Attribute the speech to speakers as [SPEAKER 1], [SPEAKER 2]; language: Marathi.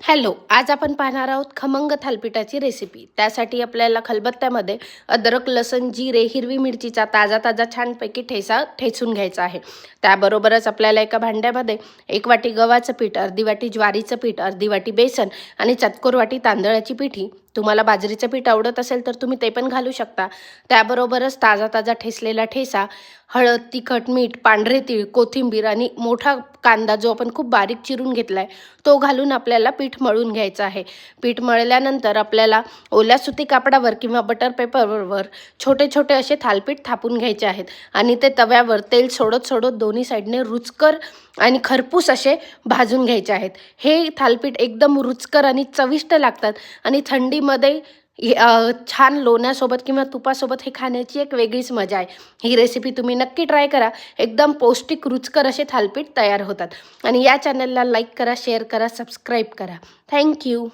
[SPEAKER 1] हॅलो, आज आपण पाहणार आहोत खमंग थालीपीठाची रेसिपी। त्यासाठी आपल्याला खलबत्त्यामध्ये अद्रक, लसण, जिरे, हिरवी मिरचीचा ताजा ताजा छानपैकी ठेचा ठेचून घ्यायचा आहे। त्याबरोबरच आपल्याला एका भांड्यामध्ये 1 वाटी गव्हाचं पीठ, अर्धी वाटी ज्वारीचं पीठ, अर्धी वाटी बेसन आणि चतकोर वाटी तांदळाची पिठी, तुम्हाला बाजरीचं पीठ आवडत असेल तर तुम्ही ते पण घालू शकता। त्याबरोबरच ताजा ताजा ठेचलेला ठेचा, हळद, तिखट, मीठ, पांढरे तीळ, कोथिंबीर आणि मोठा कांदा जो आपण खूप बारीक चिरून घेतलाय तो घालून आपल्याला पीठ मळून घ्यायचं आहे। पीठ मळल्यानंतर आपल्याला ओल्या सुती कापडावर किंवा बटर पेपरवर छोटे छोटे असे थालीपीठ थापून घ्यायचे आहेत आणि ते तव्यावर तेल सोडत सोडत दोन्ही साईडने रुचकर आणि खरपूस असे भाजून घ्यायचे आहेत। हे थालीपीठ एकदम रुचकर आणि चविष्ट लागतात आणि थंडीमध्ये छान लोण्यासोबत किंवा तुपासोबत हे खाण्याची एक वेगळीच मजा आहे। ही रेसिपी तुम्ही नक्की ट्राय करा। एकदम पौष्टिक रुचकर असे थालीपीठ तयार होतात। आणि या चॅनलला लाईक करा, शेअर करा, सबस्क्राईब करा। थँक्यू।